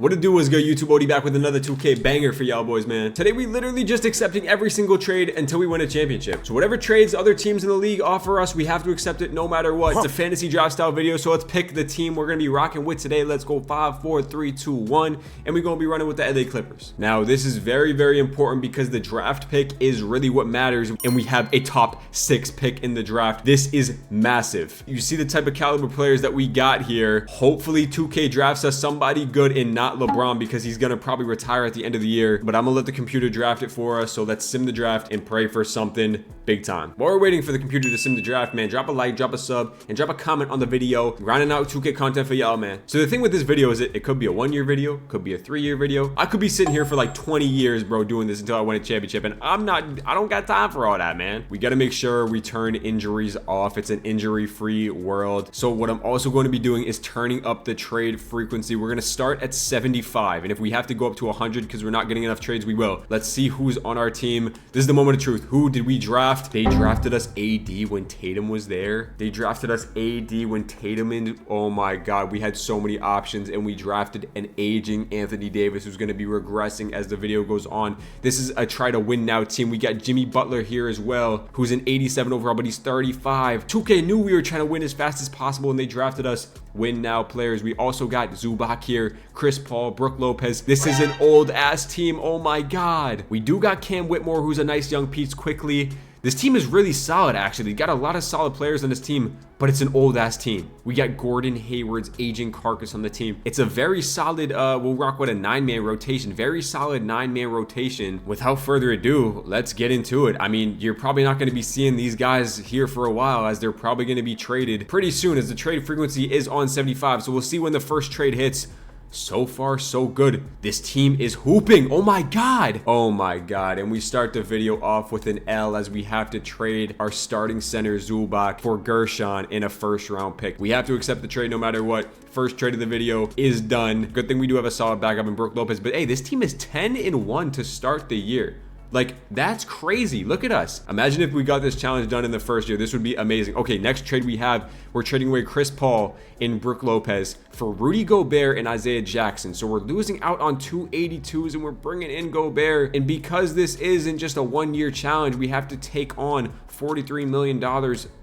What it do is good, YouTube OD back with another 2K banger for y'all boys, man. Today we literally just accepting every single trade until we win a championship. So whatever trades other teams in the league offer us, we have to accept it no matter what. It's a fantasy draft style video, so let's pick the team we're gonna be rocking with today. Let's go 5, 4, 3, 2, 1, and we're gonna be running with the LA Clippers. Now this is very, very important because the draft pick is really what matters, and we have a top 6 pick in the draft. This is massive. You see the type of caliber players that we got here. Hopefully 2K drafts us somebody good and not LeBron, because he's gonna probably retire at the end of the year, but I'm gonna let the computer draft it for us. So let's sim the draft and pray for something big time. While we're waiting for the computer to sim the draft, man, drop a like, drop a sub, and drop a comment on the video. Grinding out 2K content for y'all, man. So the thing with this video is it could be a 1-year video, could be a 3-year video. I could be sitting here for like 20 years, bro, doing this until I win a championship, and I don't got time for all that, man. We gotta make sure we turn injuries off. It's an injury-free world. So what I'm also going to be doing is turning up the trade frequency. We're gonna start at 75. And if we have to go up to 100 because we're not getting enough trades, we will. Let's see who's on our team. This is the moment of truth. Who did we draft? They drafted us AD when Tatum was there. They drafted us AD when Tatum in. Oh my God, we had so many options, and we drafted an aging Anthony Davis who's going to be regressing as the video goes on. This is a try to win now team. We got Jimmy Butler here as well, who's an 87 overall, but he's 35. 2K knew we were trying to win as fast as possible, and they drafted us win now players. We also got Zubac here, Chris Paul, Brook Lopez. This is an old ass team. Oh my God. We do got Cam Whitmore, who's a nice young piece quickly. This team is really solid, actually. Got a lot of solid players on this team, but it's an old ass team. We got Gordon Hayward's aging carcass on the team. It's a very solid, we'll rock with a 9-man rotation. Very solid 9-man rotation. Without further ado, let's get into it. I mean, you're probably not going to be seeing these guys here for a while, as they're probably going to be traded pretty soon, as the trade frequency is on 75. So we'll see when the first trade hits. So far, so good. This team is hooping. Oh my God. Oh my God. And we start the video off with an L, as we have to trade our starting center Zubac for Gershon in a first-round pick. We have to accept the trade no matter what. First trade of the video is done. Good thing we do have a solid backup in Brook Lopez. But hey, this team is 10-1 to start the year. Like, that's crazy. Look at us. Imagine if we got this challenge done in the first year. This would be amazing. Okay, next trade we have, we're trading away Chris Paul and Brook Lopez for Rudy Gobert and Isaiah Jackson. So we're losing out on 282s, and we're bringing in Gobert. And because this isn't just a 1-year challenge, we have to take on $43 million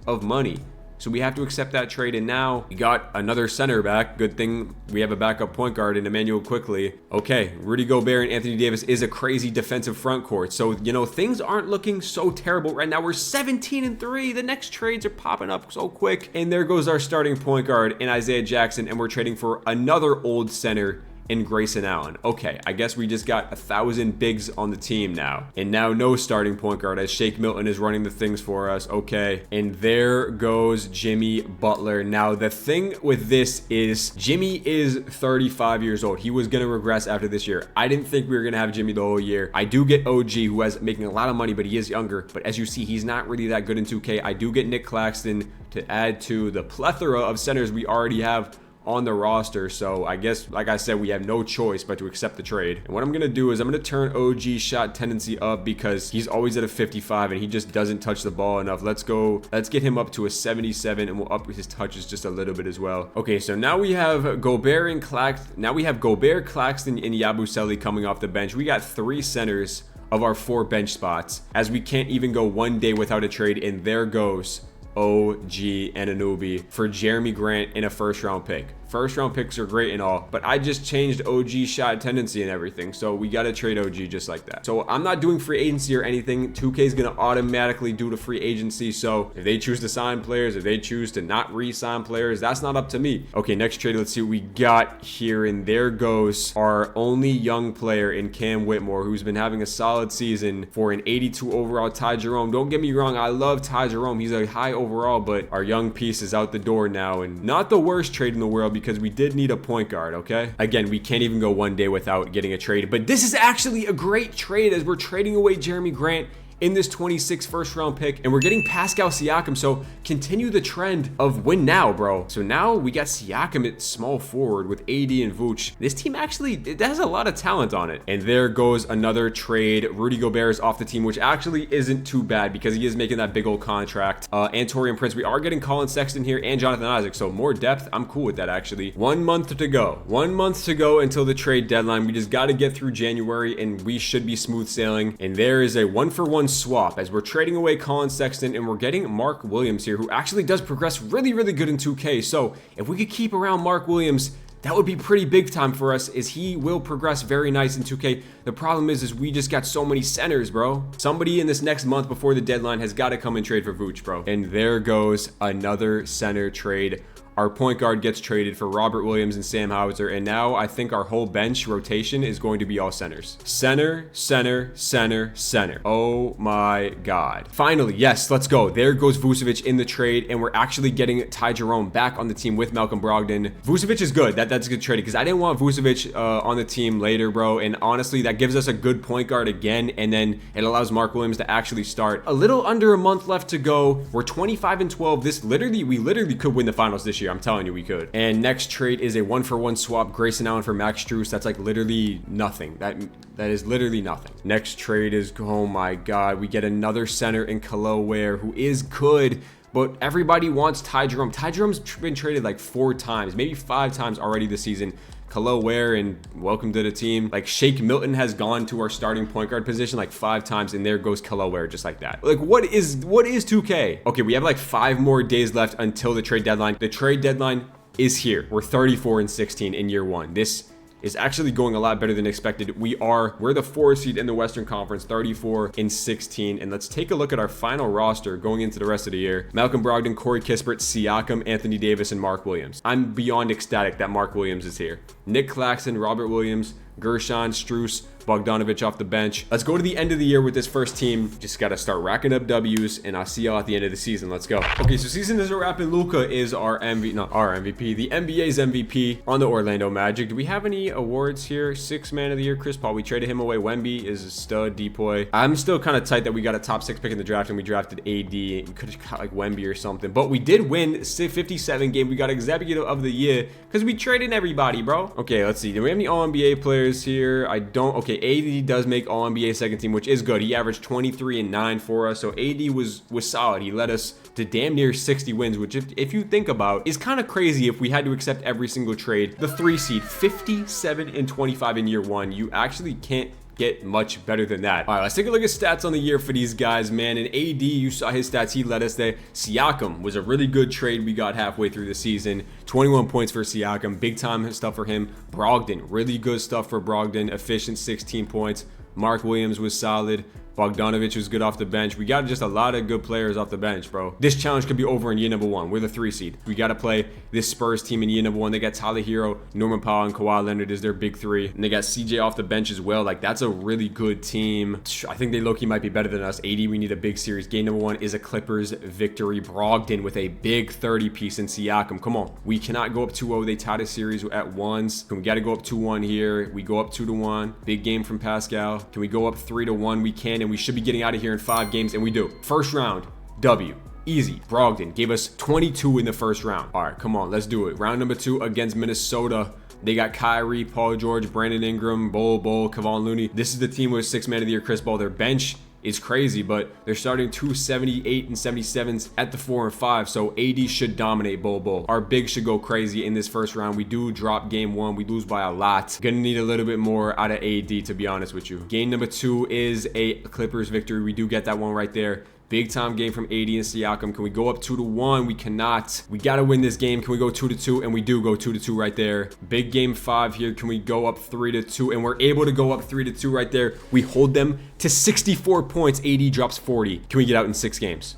of money. So we have to accept that trade, and now we got another center back. Good thing we have a backup point guard in Emmanuel Quickly. Okay, Rudy Gobert and Anthony Davis is a crazy defensive front court. So, you know, things aren't looking so terrible right now. We're 17-3. The next trades are popping up so quick. And there goes our starting point guard in Isaiah Jackson, and we're trading for another old center in Grayson Allen. Okay, I guess we just got 1,000 bigs on the team now. And now no starting point guard, as Shake Milton is running the things for us. Okay, and there goes Jimmy Butler. Now the thing with this is Jimmy is 35 years old. He was gonna regress after this year. I didn't think we were gonna have Jimmy the whole year. I do get OG, who is making a lot of money, but he is younger. But as you see, he's not really that good in 2K. I do get Nick Claxton to add to the plethora of centers we already have on the roster. So I guess, like I said, we have no choice but to accept the trade. And what I'm gonna do is I'm gonna turn OG shot tendency up, because he's always at a 55 and he just doesn't touch the ball enough. Let's get him up to a 77, and we'll up his touches just a little bit as well. Okay, so now we have Gobert and Claxton. Now we have Gobert, Claxton, and Yabusele coming off the bench. We got 3 centers of our 4 bench spots, as we can't even go 1 day without a trade. And there goes OG Anunoby for Jeremy Grant in a first-round pick. First-round picks are great and all, but I just changed OG shot tendency and everything, so we got to trade OG just like that. So I'm not doing free agency or anything. 2K is going to automatically do the free agency, so if they choose to sign players, if they choose to not re-sign players, that's not up to me. Okay, next trade, let's see what we got here, and there goes our only young player in Cam Whitmore, who's been having a solid season, for an 82 overall Ty Jerome. Don't get me wrong, I love Ty Jerome. He's a high overall, but our young piece is out the door now, and not the worst trade in the world, because we did need a point guard. Okay, again, we can't even go 1 day without getting a trade, but this is actually a great trade, as we're trading away Jeremy Grant in this 26 first round pick, and we're getting Pascal Siakam. So continue the trend of win now, bro. So now we got Siakam at small forward with AD and Vooch. This team actually, it has a lot of talent on it. And there goes another trade. Rudy Gobert is off the team, which actually isn't too bad because he is making that big old contract. And Taurean Prince, we are getting Colin Sexton here and Jonathan Isaac. So more depth. I'm cool with that actually. 1 month to go. 1 month to go until the trade deadline. We just got to get through January and we should be smooth sailing. And there is a 1-for-1 swap as we're trading away Colin Sexton and we're getting Mark Williams here, who actually does progress really, really good in 2K. So if we could keep around Mark Williams, that would be pretty big time for us, as he will progress very nice in 2K. The problem is we just got so many centers, bro. Somebody in this next month before the deadline has got to come and trade for Vooch, bro. And there goes another center trade. Our point guard gets traded for Robert Williams and Sam Hauser, and now I think our whole bench rotation is going to be all centers. Center, center, center, center. Oh my God. Finally, yes, let's go. There goes Vucevic in the trade, and we're actually getting Ty Jerome back on the team with Malcolm Brogdon. Vucevic is good. That's a good trade because I didn't want Vucevic on the team later, bro. And honestly, that gives us a good point guard again, and then it allows Mark Williams to actually start. A little under a month left to go. We're 25-12. We literally could win the finals this year. I'm telling you, we could. And next trade is a 1-for-1 swap. Grayson Allen for Max Strus. That's like literally nothing. That is literally nothing. Next trade is, oh my God, we get another center in Kalo Ware, who is good, but everybody wants Ty Jerome. Ty Jerome's been traded like 4 times, maybe 5 times already this season. Kalo Ware, and welcome to the team. Like Shake Milton has gone to our starting point guard position like 5 times, and there goes Kalo Ware just like that. Like what is 2K? Okay, we have like 5 more days left until the trade deadline. The trade deadline is here. We're 34-16 in year 1. This is actually going a lot better than expected. We're the 4th seed in the Western Conference, 34-16. And let's take a look at our final roster going into the rest of the year. Malcolm Brogdon, Corey Kispert, Siakam, Anthony Davis, and Mark Williams. I'm beyond ecstatic that Mark Williams is here. Nick Claxton, Robert Williams, Gershon, Strus, Bogdanovic off the bench. Let's go to the end of the year with this first team. Just got to start racking up W's, and I'll see y'all at the end of the season. Let's go. Okay, so season is a wrap, and Luka is our MVP, the NBA's MVP on the Orlando Magic. Do we have any awards here? 6th man of the year, Chris Paul. We traded him away. Wemby is a stud, Depoy. I'm still kind of tight that we got a top 6 pick in the draft, and we drafted AD. We could have got like Wemby or something, but we did win 57 game. We got executive of the year because we traded everybody, bro. Okay, let's see. Do we have any All-NBA players here? I don't. Okay, AD does make All-NBA second team, which is good. He averaged 23 and 9 for us, so AD was solid. He led us to damn near 60 wins, which if you think about is kind of crazy if we had to accept every single trade. The 3 seed, 57 and 25 in year 1. You actually can't get much better than that. All right, let's take a look at stats on the year for these guys, man. And AD, you saw his stats. He led us there. Siakam was a really good trade we got halfway through the season. 21 points for Siakam. Big time stuff for him. Brogdon, really good stuff for Brogdon. Efficient 16 points. Mark Williams was solid. Bogdanovic was good off the bench. We got just a lot of good players off the bench, bro. This challenge could be over in year number 1. We're the 3 seed. We got to play this Spurs team in year number 1. They got Tyler Hero, Norman Powell, and Kawhi Leonard is their big 3. And they got CJ off the bench as well. Like, that's a really good team. I think they low-key might be better than us. 80, we need a big series. Game number 1 is a Clippers victory. Brogdon with a big 30-piece in Siakam. Come on. We cannot go up 2-0. They tied a series at ones. We got to go up 2-1 here. We go up 2-1. Big game from Pascal. Can we go up 3-1? We can, and we should be getting out of here in 5 games, and we do. First round, W. Easy. Brogdon gave us 22 in the first round. All right, come on, let's do it. Round number 2 against Minnesota. They got Kyrie, Paul George, Brandon Ingram, Bol, Kevon Looney. This is the team with 6th man of the year, Chris Paul. Their bench is crazy, but they're starting 278 and 77s at the 4 and 5, so AD should dominate Bol. Our big should go crazy in this first round. We do drop game 1. We lose by a lot. Gonna need a little bit more out of AD, to be honest with you. Game number 2 is a Clippers victory. We do get that one right there. Big time game from AD and Siakam. Can we go up 2-1? We cannot. We got to win this game. Can we go 2-2? And we do go 2-2 right there. Big game 5 here. Can we go up 3-2? And we're able to go up 3-2 right there. We hold them to 64 points. AD drops 40. Can we get out in 6 games?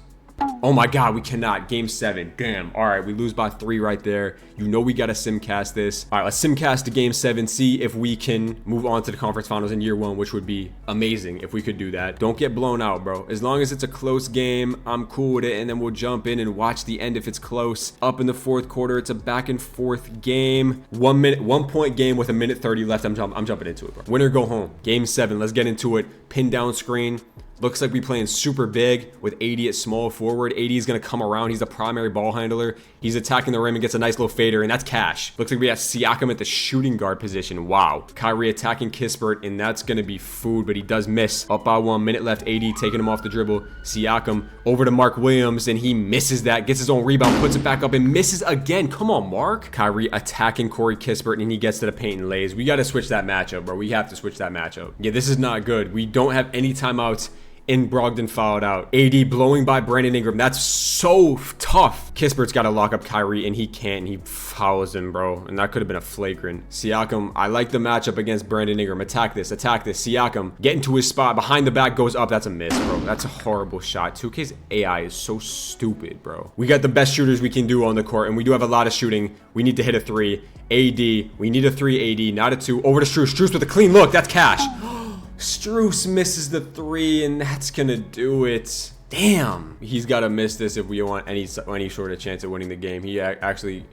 Oh my God, we cannot. Game 7. Damn. All right, we lose by 3 right there. You know we got to simcast this. All right, let's simcast to game 7. See if we can move on to the conference finals in year 1, which would be amazing if we could do that. Don't get blown out, bro. As long as it's a close game, I'm cool with it. And then we'll jump in and watch the end if it's close. Up in the 4th quarter, it's a back and forth game. 1 point game with 1:30 left. I'm jumping into it, bro. Winner go home. Game 7. Let's get into it. Pin down screen. Looks like we playing super big with AD at small forward. AD is going to come around. He's the primary ball handler. He's attacking the rim and gets a nice little fader, and that's cash. Looks like we have Siakam at the shooting guard position. Wow. Kyrie attacking Kispert, and that's going to be food, but he does miss. Up by 1 minute left. AD taking him off the dribble. Siakam over to Mark Williams, and he misses that. Gets his own rebound, puts it back up, and misses again. Come on, Mark. Kyrie attacking Corey Kispert, and he gets to the paint and lays. We got to switch that matchup, bro. We have to switch that matchup. Yeah, this is not good. We don't have any timeouts. And Brogdon fouled out. AD blowing by Brandon Ingram. That's so tough. Kispert's got to lock up Kyrie, and he can't. He fouls him, bro. And that could have been a flagrant. Siakam, I like the matchup against Brandon Ingram. Attack this. Attack this. Siakam, get into his spot. Behind the back, goes up. That's a miss, bro. That's a horrible shot. 2K's AI is so stupid, bro. We got the best shooters we can do on the court, and we do have a lot of shooting. We need to hit a 3. AD, we need a 3 AD, not a 2. Over to Strus. Strus with a clean look. That's cash. Strus misses the 3, and that's gonna do it. Damn. He's got to miss this if we want any sort of chance of winning the game. He actually...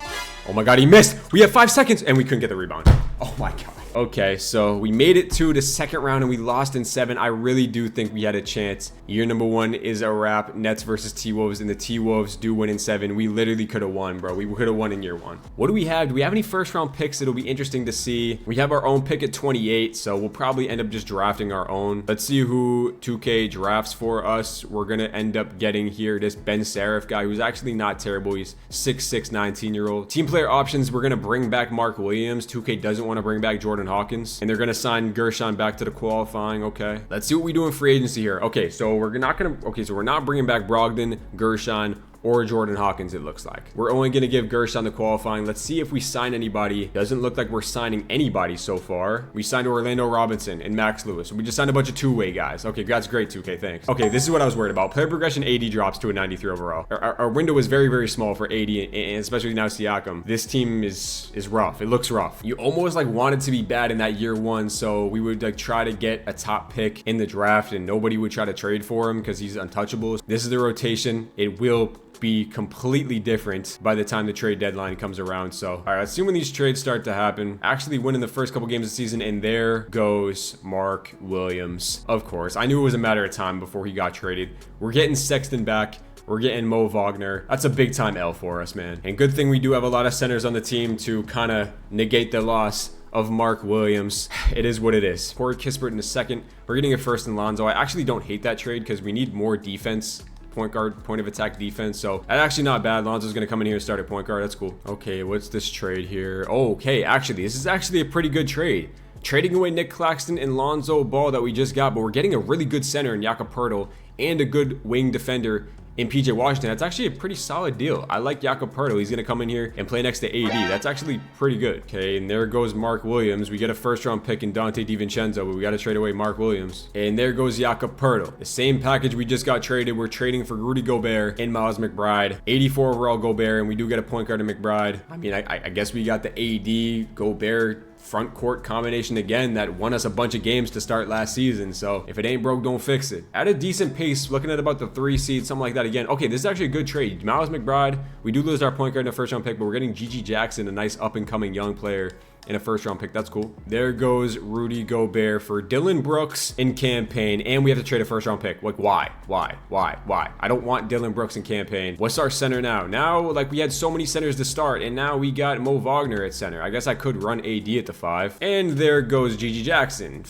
Oh my god, he missed. We have 5 seconds, and we couldn't get the rebound. Oh my god. Okay, so we made it to the second round, and we lost in 7. I really do think we had a chance. Year number 1 is a wrap. Nets versus T-Wolves, and the T-Wolves do win in 7. We literally could have won, bro. We could have won in year 1. What do we have? Do we have any first-round picks? It'll be interesting to see. We have our own pick at 28, so we'll probably end up just drafting our own. Let's see who 2K drafts for us. We're going to end up getting here this Ben Serif guy, who's actually not terrible. He's 6'6", 19-year-old. Team player options, we're going to bring back Mark Williams. 2K doesn't want to bring back Jordan Hawkins, and they're going to sign Gershon back to the qualifying. Okay, let's see what we do in free agency here. Okay, so we're not bringing back Brogdon, Gershon, or Jordan Hawkins. It looks like we're only going to give Gershon the qualifying. Let's see if we sign anybody. Doesn't look like we're signing anybody so far. We signed Orlando Robinson and Max Lewis. We just signed a bunch of two-way guys. Okay, that's great, 2K. Thanks. Okay, this is what I was worried about. Player progression AD drops to a 93 overall. Our window is very, very small for AD, and especially now Siakam. This team is rough. It looks rough. You almost like want it to be bad in that year 1, so we would like try to get a top pick in the draft, and nobody would try to trade for him because he's untouchable. This is the rotation. It will be completely different by the time the trade deadline comes around. So all right, let's see when these trades start to happen. Actually winning the first couple games of the season, and there goes Mark Williams. Of course, I knew it was a matter of time before he got traded. We're getting Sexton back. We're getting Mo Wagner. That's a big time L for us, man. And good thing we do have a lot of centers on the team to kind of negate the loss of Mark Williams. It is what it is. Corey Kispert in the second. We're getting a first in Lonzo. I actually don't hate that trade because we need more defense. Point guard, point of attack defense. So that's actually not bad. Lonzo's gonna come in here and start at point guard. That's cool. Okay, what's this trade here? Oh, okay, actually, this is actually a pretty good trade. Trading away Nick Claxton and Lonzo Ball that we just got, but we're getting a really good center in Jakob Poeltl and a good wing defender in PJ Washington. That's actually a pretty solid deal. I like Jakob Poeltl. He's going to come in here and play next to AD. That's actually pretty good. Okay, and there goes Mark Williams. We get a first-round pick in Dante DiVincenzo, but we got to trade away Mark Williams. And there goes Jakob Poeltl. The same package we just got traded. We're trading for Rudy Gobert and Miles McBride. 84 overall Gobert, and we do get a point guard in McBride. I mean, I guess we got the AD Gobert front court combination again that won us a bunch of games to start last season. So if it ain't broke, don't fix it. At a decent pace, looking at about the 3 seed, something like that again. Okay, this is actually a good trade. Miles McBride, we do lose our point guard in the first round pick, but we're getting Gigi Jackson, a nice up and coming young player, in a first round pick. That's cool. There goes Rudy Gobert for Dylan Brooks in campaign, and we have to trade a first round pick. Like, why? I don't want Dylan Brooks in campaign. What's our center now? Now, like, we had so many centers to start, and now we got Mo Wagner at center. I guess I could run AD at the 5. And there goes Gigi Jackson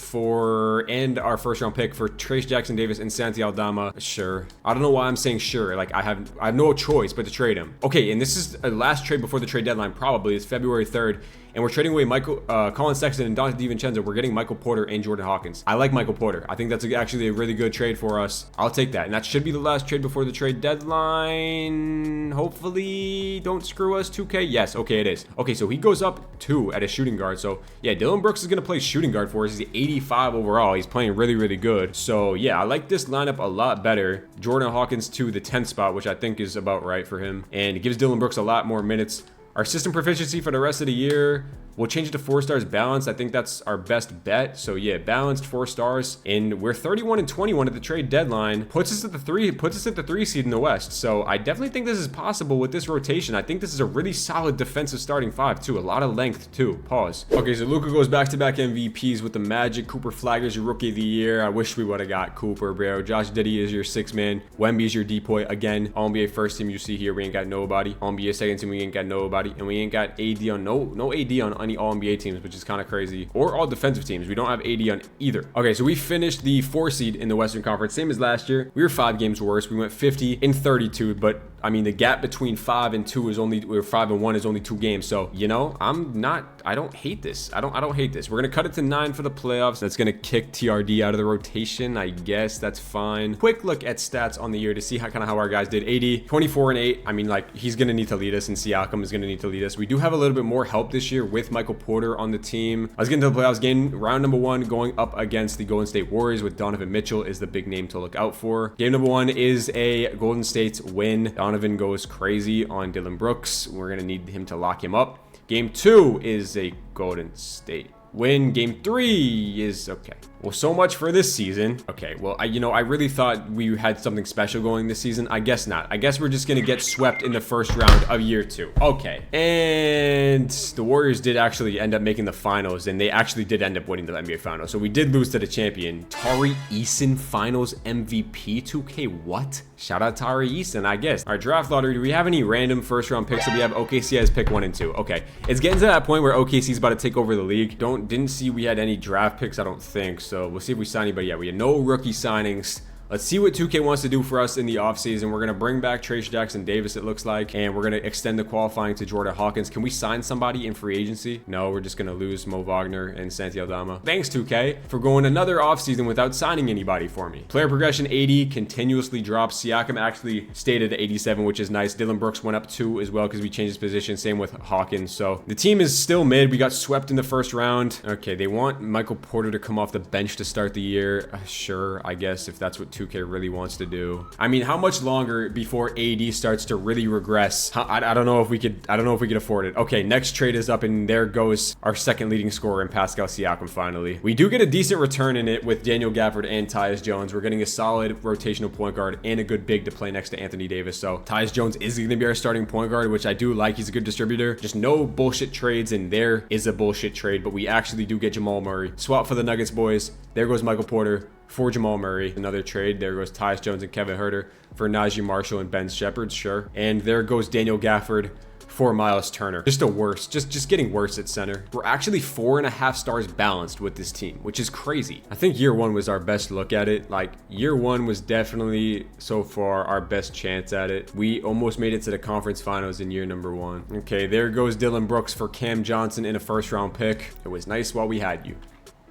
and our first round pick for Trace Jackson Davis and Santi Aldama. Sure. I don't know why I'm saying sure. Like, I have no choice but to trade him. Okay, and this is a last trade before the trade deadline, probably. It's February 3rd. And we're trading away Colin Sexton and Dante DiVincenzo. We're getting Michael Porter and Jordan Hawkins. I like Michael Porter. I think that's actually a really good trade for us. I'll take that. And that should be the last trade before the trade deadline. Hopefully, don't screw us, 2K. Yes, okay, it is. Okay, so he goes up 2 at a shooting guard. So, yeah, Dylan Brooks is going to play shooting guard for us. He's 85 overall. He's playing really, really good. So, yeah, I like this lineup a lot better. Jordan Hawkins to the 10th spot, which I think is about right for him. And it gives Dylan Brooks a lot more minutes. Our system proficiency for the rest of the year, We'll change it to 4 stars balanced. I think that's our best bet. So yeah, balanced 4 stars. And we're 31 and 21 at the trade deadline. Puts us at the 3 seed in the West. So I definitely think this is possible with this rotation. I think this is a really solid defensive starting 5 too. A lot of length too. Pause. Okay, so Luka goes back-to-back MVPs with the Magic. Cooper Flagger's your rookie of the year. I wish we would have got Cooper, bro. Josh Giddey is your 6th man. Wemby is your depoy. Again, All-NBA first team you see here, we ain't got nobody. All-NBA second team, we ain't got nobody. And we ain't got AD on no AD on any All-NBA teams, which is kind of crazy. Or all defensive teams. We don't have AD on either. Okay, so we finished the 4 seed in the Western Conference, same as last year. We were 5 games worse. We went 50 and 32, but I mean, the gap between 5 and 2 is only, or 5 and 1 is only 2 games. So, you know, I don't hate this. I don't hate this. We're going to cut it to 9 for the playoffs. That's going to kick TRD out of the rotation. I guess that's fine. Quick look at stats on the year to see how our guys did. 80, 24 and 8. I mean, like, he's going to need to lead us, and Siakam is going to need to lead us. We do have a little bit more help this year with Michael Porter on the team. I was getting to the playoffs game, round number 1, going up against the Golden State Warriors with Donovan Mitchell is the big name to look out for. Game number 1 is a Golden State win. Donovan goes crazy on Dylan Brooks. We're going to need him to lock him up. Game 2 is a Golden State win. Game 3 is okay. Well, so much for this season. Okay, well, I really thought we had something special going this season. I guess not. I guess we're just gonna get swept in the first round of year 2. Okay, and the Warriors did actually end up making the finals, and they actually did end up winning the NBA Finals. So we did lose to the champion. Tari Eason Finals MVP 2K. What? Shout out Tari Eason, I guess. Our draft lottery. Do we have any random first round picks? So we have OKC as pick 1 and 2. Okay, it's getting to that point where OKC is about to take over the league. Didn't see we had any draft picks. I don't think so. We'll see if we sign anybody. Yeah, we had no rookie signings. Let's see what 2K wants to do for us in the offseason. We're going to bring back Trace Jackson Davis, it looks like, and we're going to extend the qualifying to Jordan Hawkins. Can we sign somebody in free agency? No, we're just going to lose Mo Wagner and Santi Aldama. Thanks, 2K, for going another offseason without signing anybody for me. Player progression 80 continuously drops. Siakam actually stayed at 87, which is nice. Dylan Brooks went up 2 as well because we changed his position. Same with Hawkins. So the team is still mid. We got swept in the first round. Okay, they want Michael Porter to come off the bench to start the year. Sure, I guess if that's what 2K really wants to do. I mean, how much longer before AD starts to really regress? I don't know if we could afford it. Okay, next trade is up, and there goes our second leading scorer in Pascal Siakam finally. We do get a decent return in it with Daniel Gafford and Tyus Jones. We're getting a solid rotational point guard and a good big to play next to Anthony Davis. So Tyus Jones is going to be our starting point guard, which I do like. He's a good distributor. Just no bullshit trades, and there is a bullshit trade, but we actually do get Jamal Murray. Swap for the Nuggets, boys. There goes Michael Porter for Jamal Murray. Another trade. There goes Tyus Jones and Kevin Huerter for Najee Marshall and Ben Shepherd. Sure. And there goes Daniel Gafford for Miles Turner. Just a worse. Just getting worse at center. We're actually 4.5 stars balanced with this team, which is crazy. I think year 1 was our best look at it. Like, year 1 was definitely so far our best chance at it. We almost made it to the conference finals in year number 1. Okay, there goes Dylan Brooks for Cam Johnson in a first round pick. It was nice while we had you.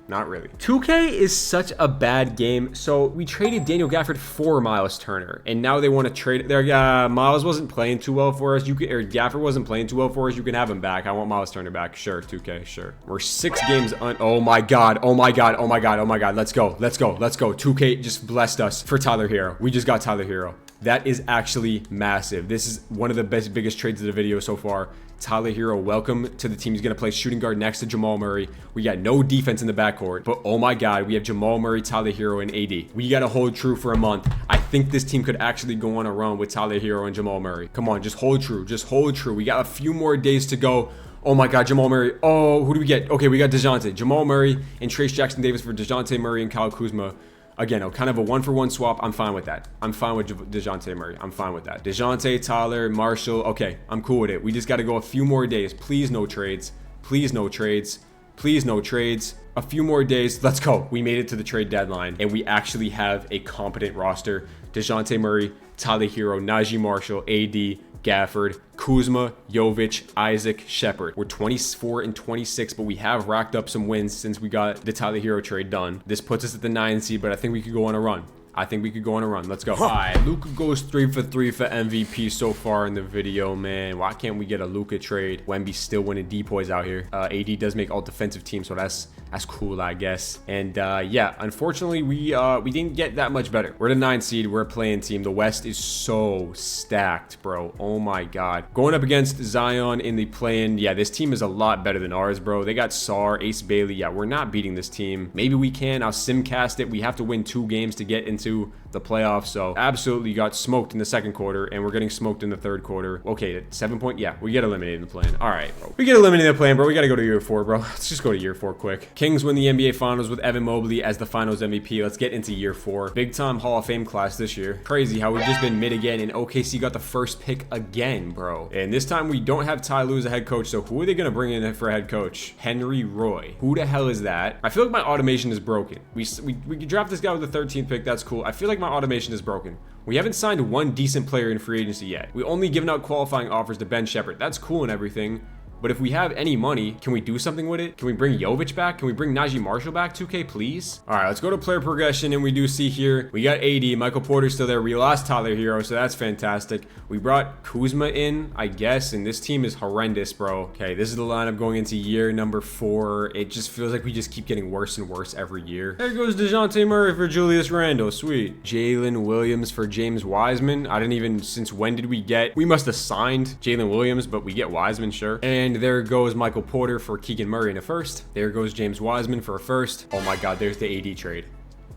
Not really. 2K is such a bad game. So we traded Daniel Gafford for Miles Turner, and now they want to trade. Miles wasn't playing too well for us. Gafford wasn't playing too well for us. You can have him back. I want Miles Turner back. Sure, 2K. Sure. We're 6 games oh my god. Oh my god. Oh my god. Oh my god. Let's go. Let's go. Let's go. 2K just blessed us for Tyler Hero. We just got Tyler Hero. That is actually massive. This is one of the biggest trades of the video so far. Tyler Hero, welcome to the team. He's going to play shooting guard next to Jamal Murray. We got no defense in the backcourt, but oh my god, we have Jamal Murray, Tyler Hero, and AD. We got to hold true for a month. I think this team could actually go on a run with Tyler Hero and Jamal Murray. Come on, just hold true. Just hold true. We got a few more days to go. Oh my god, Jamal Murray. Oh, who do we get? Okay, we got DeJounte. Jamal Murray and Trace Jackson Davis for DeJounte Murray and Kyle Kuzma. Again, kind of a 1-for-1 swap. I'm fine with that. I'm fine with DeJounte Murray. I'm fine with that. DeJounte, Tyler, Marshall. Okay, I'm cool with it. We just got to go a few more days. Please no trades. Please no trades. Please no trades. A few more days. Let's go. We made it to the trade deadline, and we actually have a competent roster. DeJounte Murray, Tyler Hero, Najee Marshall, AD, Gafford, Kuzma, Jovic, Isaac, Shepherd. We're 24 and 26, but we have racked up some wins since we got the Tyler Hero trade done. This puts us at the 9 seed, but I think we could go on a run. I think we could go on a run. Let's go. All right, Luka goes 3 for 3 for MVP so far in the video, man. Why can't we get a Luka trade? Wemby's still winning depoys out here. AD does make all defensive teams, so that's cool, I guess. And yeah, unfortunately, we didn't get that much better. We're the 9th seed. We're a playing team. The West is so stacked, bro. Oh my God. Going up against Zion in the play-in, yeah, this team is a lot better than ours, bro. They got Sar, Ace Bailey. Yeah, we're not beating this team. Maybe we can. I'll simcast it. We have to win 2 games to get into the playoffs. So absolutely got smoked in the 2nd quarter, and we're getting smoked in the 3rd quarter. Okay, 7 point. Yeah, we get eliminated in the play-in. All right, bro. We get eliminated in the play-in, bro. We got to go to year 4, bro. Let's just go to year 4 quick. Kings win the NBA Finals with Evan Mobley as the Finals MVP. Let's get into year 4. Big time Hall of Fame class this year. Crazy how we've just been mid again, and OKC got the 1st pick again, bro. And this time we don't have Ty Lue as a head coach, so who are they going to bring in for a head coach? Henry Roy. Who the hell is that? I feel like my automation is broken. We could draft this guy with the 13th pick. That's cool. I feel like my automation is broken. We haven't signed one decent player in free agency yet. We only given out qualifying offers to Ben Shepherd. That's cool and everything. But if we have any money, can we do something with it? Can we bring Jovic back? Can we bring Najee Marshall back? 2K, please. All right, let's go to player progression. And we do see here, we got AD. Michael Porter's still there. We lost Tyler Hero, so that's fantastic. We brought Kuzma in, I guess, and this team is horrendous, bro. Okay, this is the lineup going into year number 4. It just feels like we just keep getting worse and worse every year. There goes DeJounte Murray for Julius Randle. Sweet. Jalen Williams for James Wiseman. I didn't even, since when did we get? We must have signed Jalen Williams, but we get Wiseman, sure. And there goes Michael Porter for Keegan Murray in a 1st. There goes James Wiseman for a 1st. Oh my God, there's the AD trade.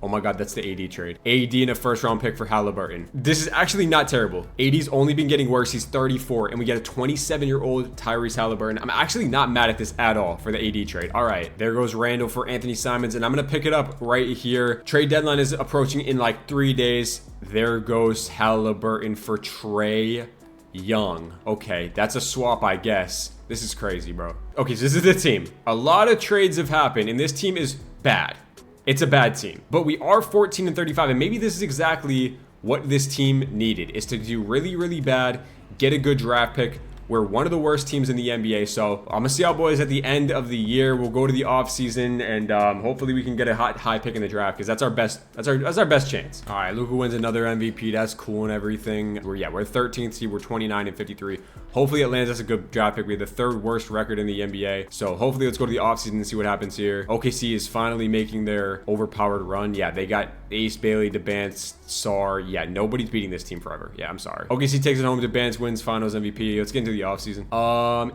Oh my God, that's the AD trade. AD in a 1st round pick for Halliburton. This is actually not terrible. AD's only been getting worse. He's 34, and we get a 27-year-old Tyrese Halliburton. I'm actually not mad at this at all for the AD trade. All right, there goes Randall for Anthony Simons, and I'm gonna pick it up right here. Trade deadline is approaching in like 3 days. There goes Halliburton for Trae Young. Okay, that's a swap, I guess. This is crazy, bro. Okay, so this is the team. A lot of trades have happened, and this team is bad. It's a bad team. But we are 14 and 35, and maybe this is exactly what this team needed, is to do really, really bad, get a good draft pick. We're one of the worst teams in the NBA, so I'm gonna see y'all boys at the end of the year. We'll go to the off season, and hopefully we can get a high pick in the draft, because that's our best. That's our best chance. All right, Luka wins another MVP. That's cool and everything. We're 13th seed. We're 29 and 53. Hopefully it lands us a good draft pick. We have the 3rd worst record in the NBA, so hopefully let's go to the off season and see what happens here. OKC is finally making their overpowered run. Yeah, they got Ace Bailey, DeBance, Sar. Yeah, nobody's beating this team forever. Yeah, I'm sorry. OKC takes it home. DeBance wins Finals MVP. Let's get into the offseason.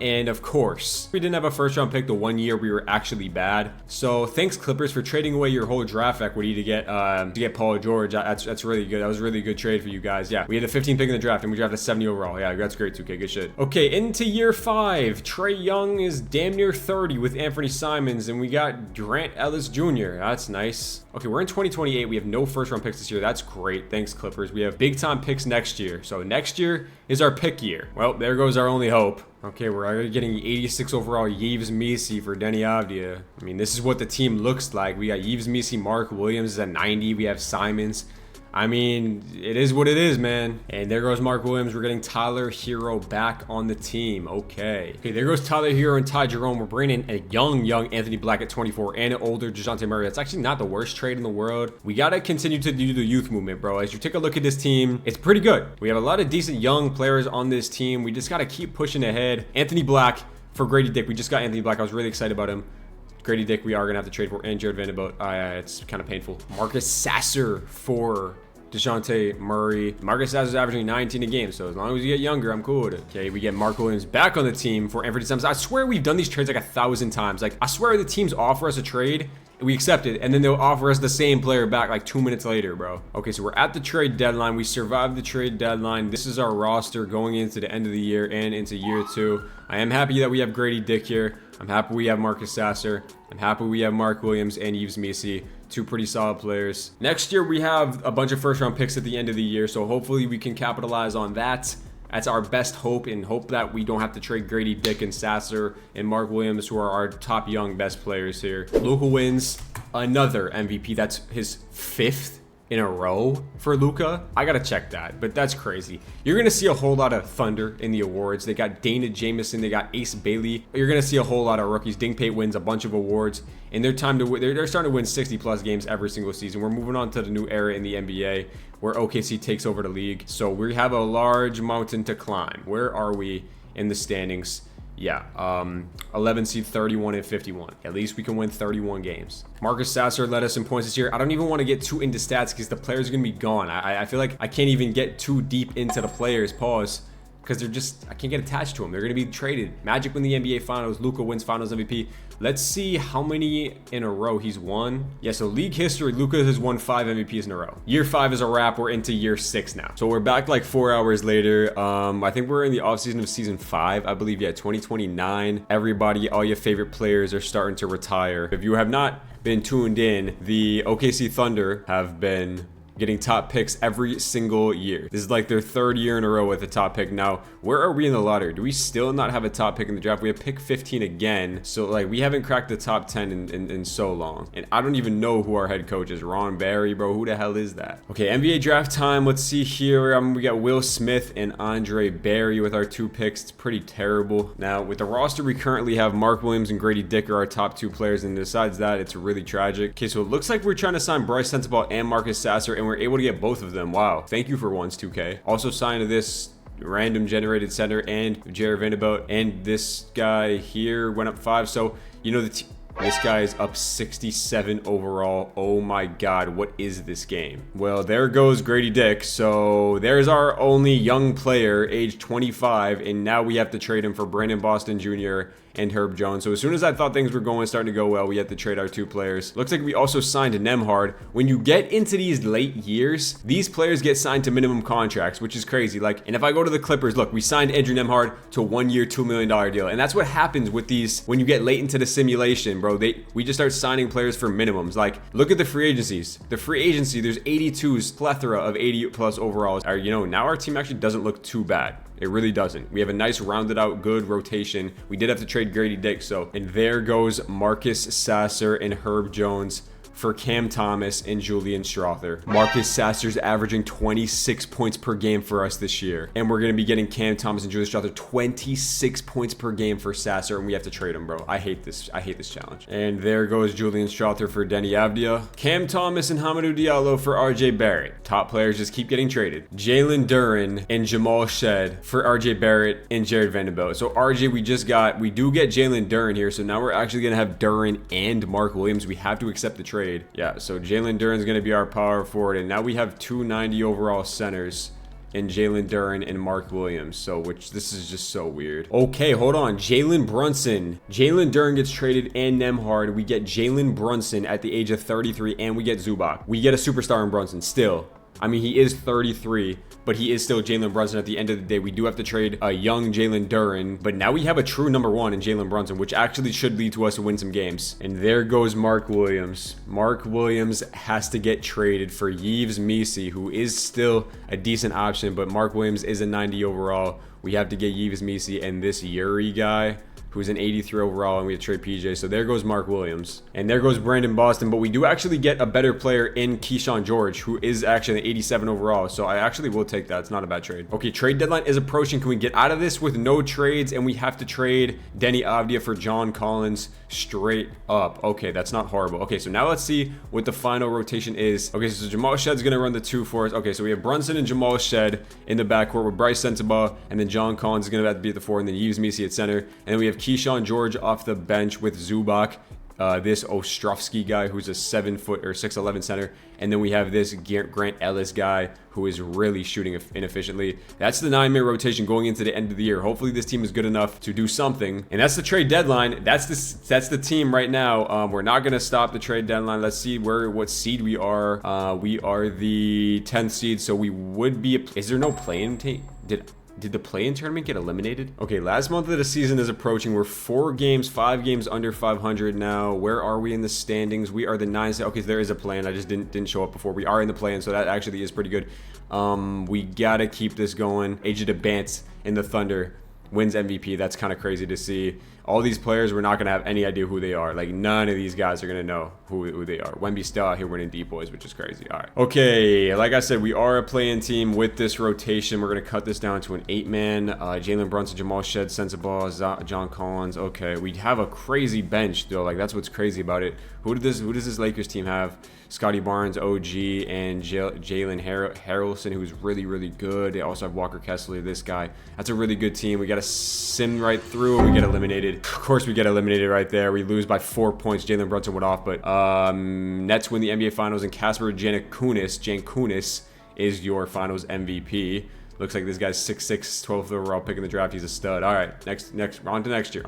And of course, we didn't have a 1st round pick the 1 year we were actually bad. So thanks, Clippers, for trading away your whole draft equity to get Paul George. That's really good. That was a really good trade for you guys. Yeah, we had the 15th pick in the draft, and we drafted a 70 overall. Yeah, that's great. 2K, good shit. Okay, into year 5. Trae Young is damn near 30 with Anthony Simons, and we got Grant Ellis Jr. That's nice. Okay, we're in 2028. We have no 1st round picks this year. That's great. Thanks, Clippers. We have big time picks next year. So next year is our pick year. Well, there goes our only hope. Okay, we're already getting 86 overall Yves Missi for Denny Avdia. I mean, this is what the team looks like. We got Yves Missi, Mark Williams is at 90. We have Simons. I mean, it is what it is, man. And there goes Mark Williams. We're getting Tyler Hero back on the team. Okay, there goes Tyler Hero and Ty Jerome. We're bringing in a young Anthony Black at 24 and an older DeJounte Murray. That's actually not the worst trade in the world. We got to continue to do the youth movement, bro. As you take a look at this team, it's pretty good. We have a lot of decent young players on this team. We just got to keep pushing ahead. Anthony Black for Grady Dick. We just got Anthony Black. I was really excited about him. Grady Dick, we are going to have to trade for, and Jared Vanderbilt. It's kind of painful. Marcus Sasser for DeJounte Murray. Marcus Sasser's averaging 19 a game, so as long as you get younger, I'm cool with it. Okay, we get Mark Williams back on the team for Anthony Simons. I swear we've done these trades like 1,000 times. Like, I swear the teams offer us a trade, and we accept it, and then they'll offer us the same player back like 2 minutes later, bro. Okay, so we're at the trade deadline. We survived the trade deadline. This is our roster going into the end of the year and into year 2. I am happy that we have Grady Dick here. I'm happy we have Marcus Sasser. I'm happy we have Mark Williams and Yves Missi. 2 pretty solid players. Next year, we have a bunch of 1st round picks at the end of the year, so hopefully we can capitalize on that. That's our best hope, and hope that we don't have to trade Grady Dick and Sasser and Mark Williams, who are our top young best players here. Luka wins another MVP. That's his 5th in a row for Luka. I gotta check that, but that's crazy. You're gonna see a whole lot of Thunder in the awards. They got Dana Jamieson, they got Ace Bailey. You're gonna see a whole lot of rookies. Ding Pate wins a bunch of awards, in their time to win. They're starting to win 60+ games every single season. We're moving on to the new era in the NBA where OKC takes over the league. So we have a large mountain to climb. Where are we in the standings? Yeah, 11 seed, 31 and 51. At least we can win 31 games. Marcus Sasser led us in points this year. I don't even want to get too into stats because the players are going to be gone. I feel like I can't even get too deep into the players, pause, because I can't get attached to them. They're going to be traded. Magic win the NBA Finals. Luka wins Finals MVP. Let's see how many in a row he's won. Yeah, so league history, Luka has won 5 MVPs in a row. Year 5 is a wrap. We're into year 6 now. So we're back like 4 hours later. I think we're in the offseason of season 5, I believe. Yeah, 2029. Everybody, all your favorite players are starting to retire. If you have not been tuned in, the OKC Thunder have been getting top picks every single year. This is like their 3rd year in a row with a top pick. Now, where are we in the lottery? Do we still not have a top pick in the draft? We have pick 15 again. So like we haven't cracked the top 10 in so long. And I don't even know who our head coach is. Ron Barry, bro. Who the hell is that? Okay, NBA draft time. Let's see here. We got Will Smith and Andre Barry with our 2 picks. It's pretty terrible. Now, with the roster, we currently have Mark Williams and Grady Dick are our top 2 players. And besides that, it's really tragic. Okay, so it looks like we're trying to sign Bryce Sensabaugh and Marcus Sasser, and we're able to get both of them. Wow. Thank you for once, 2K. Also signed this random generated center and Jared Vanderbilt, and this guy here went up 5. So, you know, this guy is up 67 overall. Oh my God, what is this game? Well, there goes Grady Dick. So there's our only young player, age 25, and now we have to trade him for Brandon Boston Jr. and Herb Jones. So as soon as I thought things were starting to go well, we had to trade our 2 players. Looks like we also signed Nemhard. When you get into these late years, these players get signed to minimum contracts, which is crazy. Like, and if I go to the Clippers, look, we signed Andrew Nemhard to a 1-year, $2 million deal. And that's what happens with these, when you get late into the simulation, bro. We just start signing players for minimums. Like, look at the free agencies. The free agency, there's 82s, plethora of 80+ overalls. You know, now our team actually doesn't look too bad. It really doesn't. We have a nice rounded out good rotation. We did have to trade Grady Dick, so. And there goes Marcus Sasser and Herb Jones for Cam Thomas and Julian Strother. Marcus Sasser's averaging 26 points per game for us this year. And we're going to be getting Cam Thomas and Julian Strother 26 points per game for Sasser, and we have to trade him, bro. I hate this challenge. And there goes Julian Strother for Denny Avdia. Cam Thomas and Hamidou Diallo for RJ Barrett. Top players just keep getting traded. Jalen Duren and Jamal Shed for RJ Barrett and Jared Vanderbilt. So RJ, we do get Jalen Duren here. So now we're actually going to have Duren and Mark Williams. We have to accept the trade. Yeah, so Jalen Duren's going to be our power forward, and now we have 290 overall centers in Jalen Duren and Mark Williams. So, this is just so weird. Okay, hold on. Jalen Brunson. Jalen Duren gets traded and Nemhard. We get Jalen Brunson at the age of 33, and we get Zubac. We get a superstar in Brunson still. I mean, he is 33, but he is still Jalen Brunson at the end of the day. We do have to trade a young Jalen Duren, but now we have a true number 1 in Jalen Brunson, which actually should lead to us to win some games. And there goes Mark Williams. Mark Williams has to get traded for Yves Missi, who is still a decent option, but Mark Williams is a 90 overall. We have to get Yves Missi and this Yuri guy, who's an 83 overall, and we have to trade PJ. So there goes Mark Williams. And there goes Brandon Boston, but we do actually get a better player in Keyshawn George, who is actually an 87 overall. So I actually will take that. It's not a bad trade. Okay, trade deadline is approaching. Can we get out of this with no trades? And we have to trade Denny Avdia for John Collins straight up. Okay, that's not horrible. Okay, so now let's see what the final rotation is. Okay, so Jamal Shed's gonna run the 2 for us. Okay, so we have Brunson and Jamal Shed in the backcourt with Bryce Sensabaugh, and then John Collins is gonna have to be at the 4, and then Yves Missi at center. And then we have Keyshawn George off the bench with Zubac, this Ostrovsky guy who's a 6'11" center, and then we have this Grant Ellis guy who is really shooting inefficiently. That's the 9-man rotation going into the end of the year. Hopefully this team is good enough to do something, and that's the trade deadline. That's the team right now. We're not gonna stop the trade deadline. Let's see what seed we are. We are the 10th seed, so we would be. Is there no play-in team? Did the play-in tournament get eliminated? Okay, last month of the season is approaching. We're 5 games under 500 now. Where are we in the standings? We are the 9th. Okay, there is a play-in. I just didn't show up before. We are in the play-in, so that actually is pretty good. We gotta keep this going. Agent Abance in the Thunder wins MVP. That's kind of crazy to see. All these players, we're not going to have any idea who they are. Like, none of these guys are going to know who they are. Wemby's still out here winning depoys, which is crazy. All right. Okay, like I said, we are a play-in team with this rotation. We're going to cut this down to an 8-man. Jalen Brunson, Jamal Shed, Sensabaugh, John Collins. Okay, we have a crazy bench, though. Like, that's what's crazy about it. Who does this Lakers team have? Scotty Barnes, OG, and Jalen Harrelson, who's really, really good. They also have Walker Kessler, this guy. That's a really good team. We got to sim right through, and we get eliminated. Of course, we get eliminated right there. We lose by 4 points. Jalen Brunson went off, but Nets win the NBA Finals, and Kasper Jankunis is your Finals MVP. Looks like this guy's 6'6", 12th overall pick in the draft. He's a stud. All right, next, on to next year.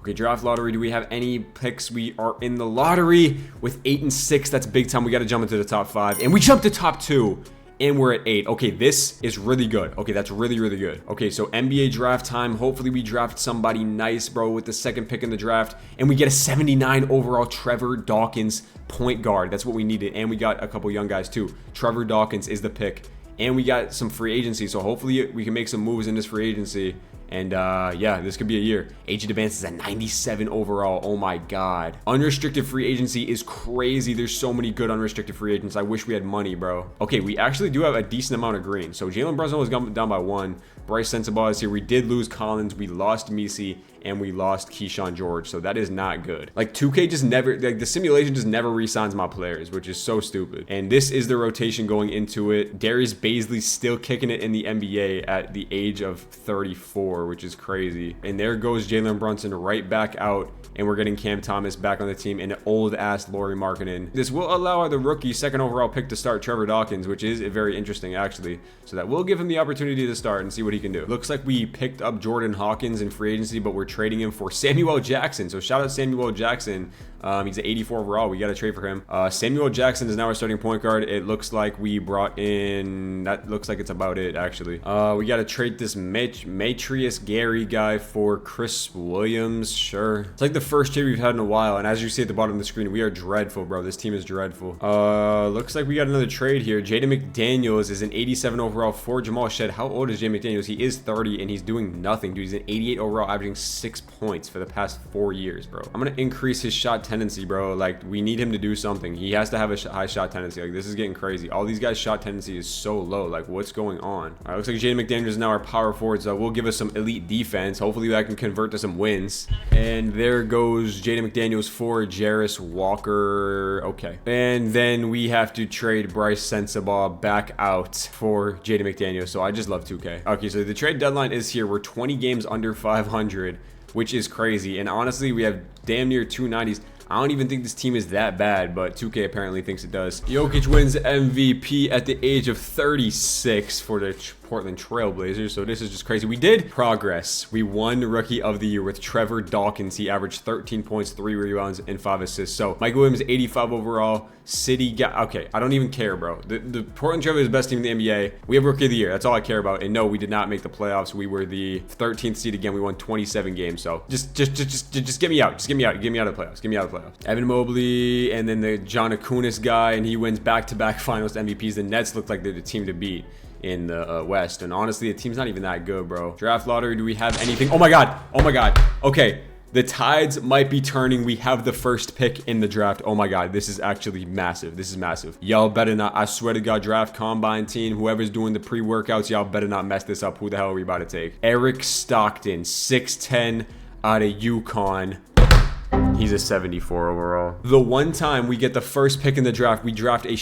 Okay, draft lottery. Do we have any picks? We are in the lottery with 8 and 6. That's big time. We got to jump into the top 5, and we jumped to top 2. And we're at 8. Okay, this is really good. Okay, that's really, really good. Okay, so NBA draft time. Hopefully we draft somebody nice, bro, with the 2nd pick in the draft. And we get a 79 overall Trevor Dawkins point guard. That's what we needed. And we got a couple young guys too. Trevor Dawkins is the pick. And we got some free agency. So hopefully we can make some moves in this free agency. And yeah, this could be a year. AJ Advance is a 97 overall. Oh my God. Unrestricted free agency is crazy. There's so many good unrestricted free agents. I wish we had money, bro. Okay, we actually do have a decent amount of green. So Jalen Brunson was down by 1. Bryce Sensabaugh is here. We did lose Collins. We lost Misi. And we lost Keyshawn George. So that is not good. Like 2K just never, like the simulation just never re-signs my players, which is so stupid. And this is the rotation going into it. Darius Baisley still kicking it in the NBA at the age of 34, which is crazy. And there goes Jalen Brunson right back out. And we're getting Cam Thomas back on the team and old-ass Lauri Markkanen. This will allow the rookie 2nd overall pick to start Trevor Dawkins, which is very interesting, actually. So that will give him the opportunity to start and see what he can do. Looks like we picked up Jordan Hawkins in free agency, but we're trading him for Samuel Jackson. So shout out Samuel Jackson. He's an 84 overall. We got to trade for him. Samuel Jackson is now our starting point guard. It looks like we brought in... That looks like it's about it, actually. We got to trade this Matrius Gary guy for Chris Williams. Sure. It's like the first trade we've had in a while. And as you see at the bottom of the screen, we are dreadful, bro. This team is dreadful. Looks like we got another trade here. Jaden McDaniels is an 87 overall for Jamal Shed. How old is Jaden McDaniels? He is 30 and he's doing nothing, dude. He's an 88 overall, averaging 6 points for the past 4 years, bro. I'm going to increase his shot tendency, bro. Like, we need him to do something. He has to have a high shot tendency. Like, this is getting crazy. All these guys' shot tendency is so low. Like, what's going on? All right, looks like Jaden McDaniels is now our power forward, so will give us some elite defense. Hopefully that can convert to some wins. And there goes Jaden McDaniels for Jarris Walker. Okay. And then we have to trade Bryce Sensabaugh back out for Jaden McDaniels. So I just love 2K. Okay, so the trade deadline is here. We're 20 games under 500, which is crazy. And honestly, we have damn near 290s. I don't even think this team is that bad, but 2K apparently thinks it does. Jokic wins MVP at the age of 36 for the Portland Trailblazers, so this is just crazy. We did progress. We won Rookie of the Year with Trevor Dawkins. He averaged 13 points, 3 rebounds, and 5 assists. So Mike Williams, 85 overall. City got, okay, I don't even care, bro. The Portland Trailblazers is the best team in the NBA. We have Rookie of the Year. That's all I care about. And no, we did not make the playoffs. We were the 13th seed again. We won 27 games. So just get me out. Just get me out. Get me out of the playoffs. Get me out of the playoffs. Evan Mobley and then the John Akunis guy, and he wins back-to-back finals MVPs. The Nets look like they're the team to beat in the West. And honestly, the team's not even that good, bro. Draft lottery, do we have anything? Oh my God. Oh my God. Okay. The tides might be turning. We have the first pick in the draft. Oh my God, this is actually massive. This is massive. Y'all better not, I swear to God, draft combine team, whoever's doing the pre-workouts, y'all better not mess this up. Who the hell are we about to take? Eric Stockton, 6'10", out of UConn. He's a 74 overall. The one time we get the first pick in the draft, we draft a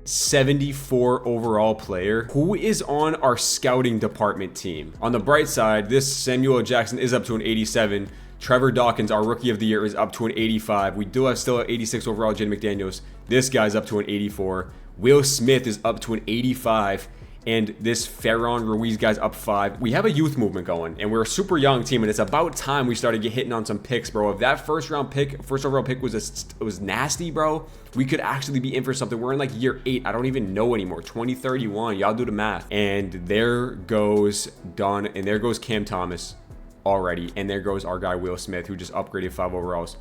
74 overall player who is on our scouting department team. On the bright side, this Samuel Jackson is up to an 87. Trevor Dawkins, our Rookie of the Year, is up to an 85. We do have still an 86 overall Jaden McDaniels. This guy's up to an 84. Will Smith is up to an 85. And this Ferron Ruiz guy's up 5. We have a youth movement going, and we're a super young team, and it's about time we started hitting on some picks, bro. If that first overall pick was nasty, bro, we could actually be in for something. We're in like year 8. I don't even know anymore. 2031. Y'all do the math. And there goes Don, and there goes Cam Thomas already, and there goes our guy Will Smith, who just upgraded 5 overalls.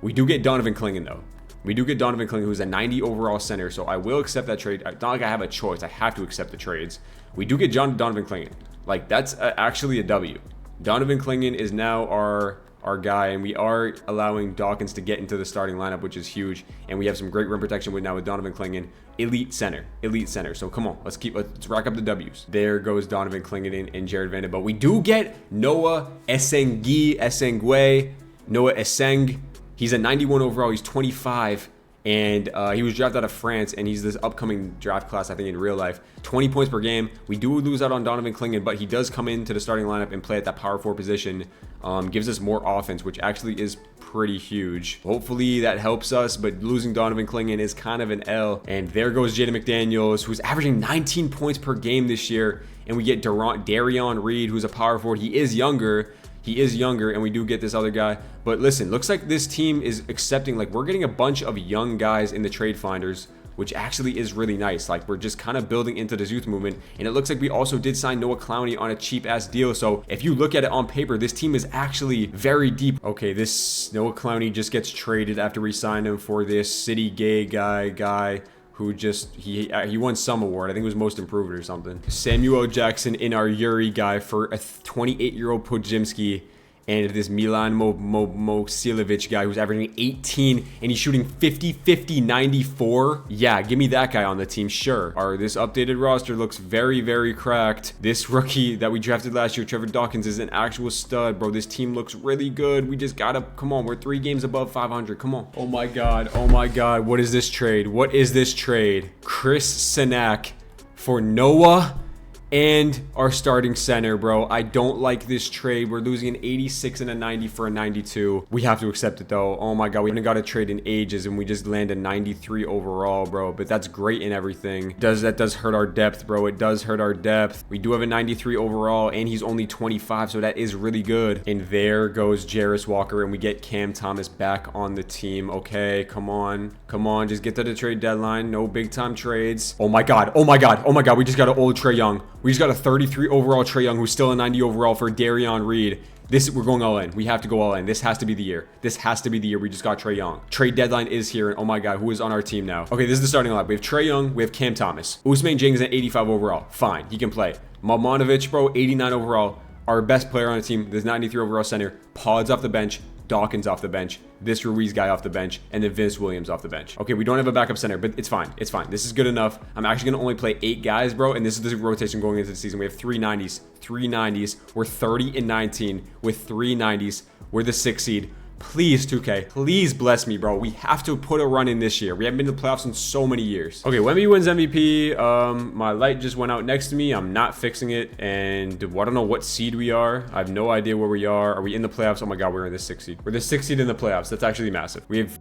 We do get Donovan Clingan though. We do get Donovan Clingan, who's a 90 overall center, so I will accept that trade. It's not like I have a choice. I have to accept the trades. We do get Donovan Clingan. Like, that's actually a W. Donovan Clingan is now our our guy, and we are allowing Dawkins to get into the starting lineup, which is huge. And we have some great rim protection with Donovan Clingan, elite center. So come on, let's rack up the W's. There goes Donovan Clingan and Jared Vanderbilt. We do get Noah Esseng. He's a 91 overall. He's 25. And he was drafted out of France, and he's this upcoming draft class, I think, in real life. 20 points per game. We do lose out on Donovan Clingan, but he does come into the starting lineup and play at that power forward position. Gives us more offense, which actually is pretty huge. Hopefully that helps us, but losing Donovan Clingan is kind of an L. And there goes Jaden McDaniels, who's averaging 19 points per game this year. And we get Darion Reed, who's a power forward. He is younger, and we do get this other guy. But listen, looks like this team is accepting, like, we're getting a bunch of young guys in the trade finders, which actually is really nice. Like, we're just kind of building into this youth movement. And it looks like we also did sign Noah Clowney on a cheap ass deal. So if you look at it on paper, this team is actually very deep. Okay, this Noah Clowney just gets traded after we signed him for this city gay guy who just, he won some award. I think it was most improved or something. Samuel Jackson in our Yuri guy for a 28-year-old Podziemski, and this Milan Mosilovic guy who's averaging 18, and he's shooting 50, 94. Yeah, give me that guy on the team, sure. This updated roster looks very, very cracked. This rookie that we drafted last year, Trevor Dawkins, is an actual stud, bro. This team looks really good. We just gotta, come on, we're 3 games above 500, come on. Oh my God, what is this trade? Chris Sinak for Noah and our starting center, bro. I don't like this trade. We're losing an 86 and a 90 for a 92. We have to accept it, though. Oh my God, we haven't got a trade in ages, and we just land a 93 overall, bro. But that's great and everything. That does hurt our depth, bro. It does hurt our depth. We do have a 93 overall, and he's only 25, so that is really good. And there goes Jarris Walker, and we get Cam Thomas back on the team. Okay, come on, just get to the trade deadline. No big time trades. Oh my God, we just got an old Trae Young. We just got a 33 overall Trae Young, who's still a 90 overall for Darion Reed. We're going all in. We have to go all in. This has to be the year. We just got Trae Young. Trade deadline is here, and oh my God, who is on our team now? Okay, this is the starting lineup. We have Trae Young, we have Cam Thomas. Ousmane Dieng is an 85 overall. Fine, he can play. Momanovic, bro, 89 overall. Our best player on the team, this 93 overall center. Pods off the bench. Dawkins off the bench, this Ruiz guy off the bench, and then Vince Williams off the bench. Okay, we don't have a backup center, but it's fine. This is good enough. I'm actually going to only play 8 guys, bro, and this is the rotation going into the season. We have 3 90s. We're 30 and 19 with 3 90s. We're the 6th seed. Please, 2K, please bless me, bro. We have to put a run in this year. We haven't been to the playoffs in so many years. Okay, Wemby wins MVP. My light just went out next to me. I'm not fixing it, and I don't know what seed we are. I have no idea where we are. Are we in the playoffs? Oh my God, we're in the 6th seed. We're the 6th seed in the playoffs. That's actually massive. We have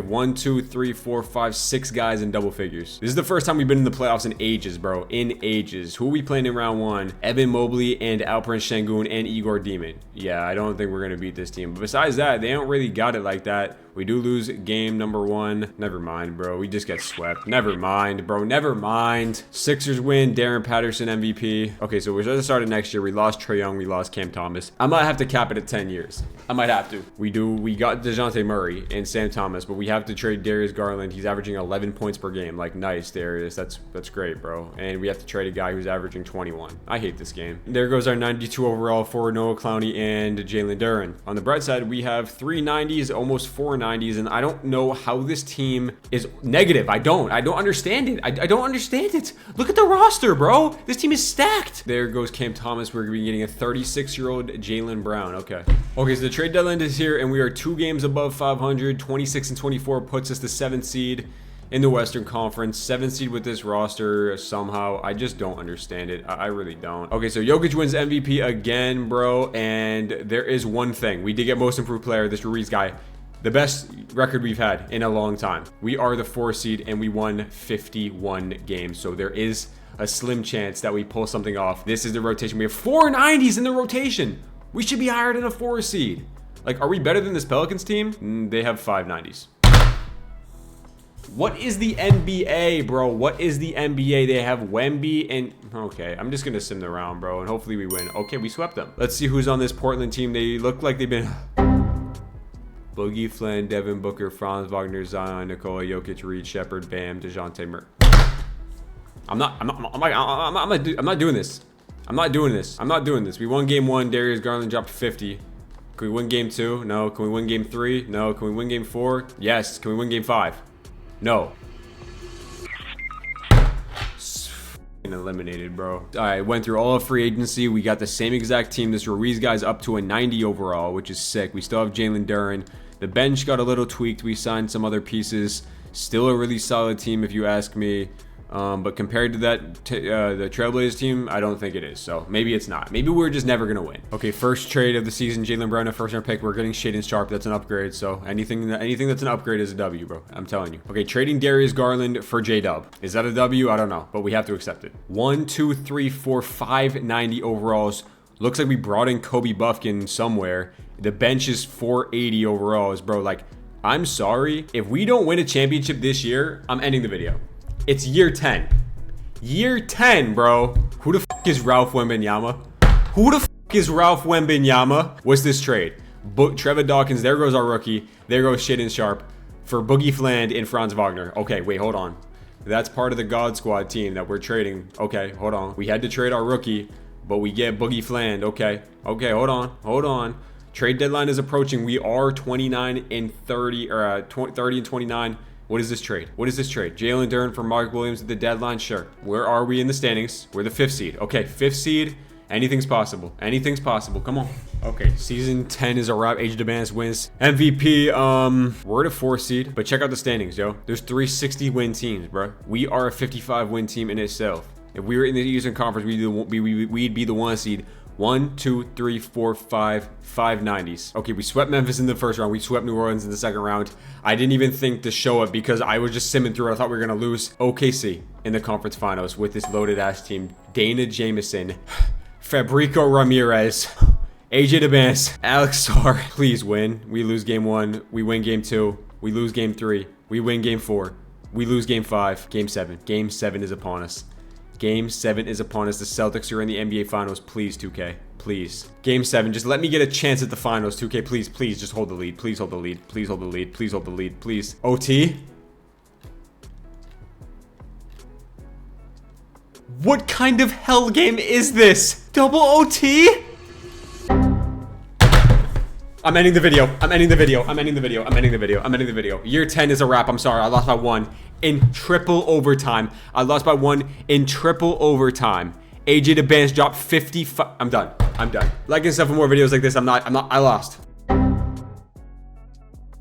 1, 2, 3, 4, 5, 6 guys in double figures. This is the first time we've been in the playoffs in ages, bro. In ages. Who are we playing in round 1? Evan Mobley and Alperen Şengün and Igor Demon. Yeah, I don't think we're going to beat this team. But besides that, they don't really got it like that. We do lose game number 1. Never mind, bro. We just get swept. Never mind, bro. Never mind. Sixers win. Darren Patterson MVP. Okay, so we're supposed to start it next year. We lost Trae Young. We lost Cam Thomas. I might have to cap it at 10 years. I might have to. We got DeJounte Murray and Sam Thomas, but we have to trade Darius Garland. He's averaging 11 points per game. Like, nice, Darius. That's great, bro. And we have to trade a guy who's averaging 21. I hate this game. There goes our 92 overall for Noah Clowney and Jalen Duren. On the bright side, we have 3 90s, almost 4 90s, and I don't know how this team is negative. I don't understand it. I don't understand it. Look at the roster, bro. This team is stacked. There goes Cam Thomas. We're going to be getting a 36-year-old Jaylen Brown. Okay, so the trade deadline is here, and we are 2 games above 500. 26 and 24 puts us the 7th seed in the Western Conference. 7th seed with this roster somehow. I just don't understand it. I really don't. Okay, so Jokic wins MVP again, bro, and there is one thing. We did get most improved player, this Ruiz guy. The best record we've had in a long time. We are the 4th seed, and we won 51 games. So there is a slim chance that we pull something off. This is the rotation. We have 4 90s in the rotation. We should be higher than a 4 seed. Like, are we better than this Pelicans team? They have 5 90s. What is the NBA, bro? What is the NBA? They have Wemby and... Okay, I'm just going to sim the round, bro, and hopefully we win. Okay, we swept them. Let's see who's on this Portland team. They look like they've been... Boogie, Flynn, Devin Booker, Franz Wagner, Zion, Nikola Jokic, Reed, Shepard, Bam, DeJounte Murray. I'm not doing this. I'm not doing this. We won game 1. Darius Garland dropped 50. Can we win game 2? No. Can we win game 3? No. Can we win game 4? Yes. Can we win game 5? No. Eliminated, bro. All right, went through all of free agency. We got the same exact team. This Ruiz guy's up to a 90 overall, which is sick. We still have Jalen Duren. The bench got a little tweaked. We signed some other pieces. Still a really solid team, if you ask me. But compared to that, the Trailblazers team, I don't think it is. So maybe it's not. Maybe we're just never gonna win. Okay, first trade of the season, Jalen Brown, a first-round pick. We're getting Shaedon Sharpe. That's an upgrade. So anything that's an upgrade is a W, bro. I'm telling you. Okay, trading Darius Garland for J-Dub. Is that a W? I don't know, but we have to accept it. 1, 2, 3, 4, 590 overalls. Looks like we brought in Kobe Buffkin somewhere. The bench is 480 overalls, bro. Like, I'm sorry. If we don't win a championship this year, I'm ending the video. It's year 10. Year 10, bro. Who the f is Ralph Wembanyama? Who the f is Ralph Wembanyama? What's this trade? Trevor Dawkins, there goes our rookie. There goes Shaedon Sharpe for Boogie Fland and Franz Wagner. Okay, wait, hold on. That's part of the God Squad team that we're trading. Okay, hold on. We had to trade our rookie, but we get Boogie Fland. Okay, hold on. Trade deadline is approaching. We are 29 and 30, or 30 and 29. What is this trade? Jalen Duren for Mark Williams at the deadline? Sure. Where are we in the standings? We're the 5th seed. Okay, 5th seed. Anything's possible. Come on. Okay, season 10 is a wrap. AJ DeBance wins MVP. We're at a 4th seed, but check out the standings, yo. There's 360 win teams, bro. We are a 55 win team in itself. If we were in the Eastern Conference, we'd be the 1 seed. 1, 2, 3, 4, 5, 590s. Okay, we swept Memphis in the first round. We swept New Orleans in the second round. I didn't even think to show it because I was just simming through it. I thought we were gonna lose OKC in the conference finals with this loaded ass team. Dana Jameson, Fabricio Ramirez, AJ DeBance, Alex Sarr. Please win. We lose game 1. We win game 2. We lose game 3. We win game 4. We lose game 5. Game 7. Game 7 is upon us. Game 7 is upon us. The Celtics are in the NBA Finals. Please, 2K. Please. Game 7. Just let me get a chance at the Finals, 2K. Please, please. Just hold the lead. Please hold the lead. Please hold the lead. Please hold the lead. Please. OT? What kind of hell game is this? Double OT? I'm ending the video. Year 10 is a wrap. I'm sorry. I lost by 1 in triple overtime. AJ DeBance dropped 55. I'm done. Like and stuff for more videos like this. I lost.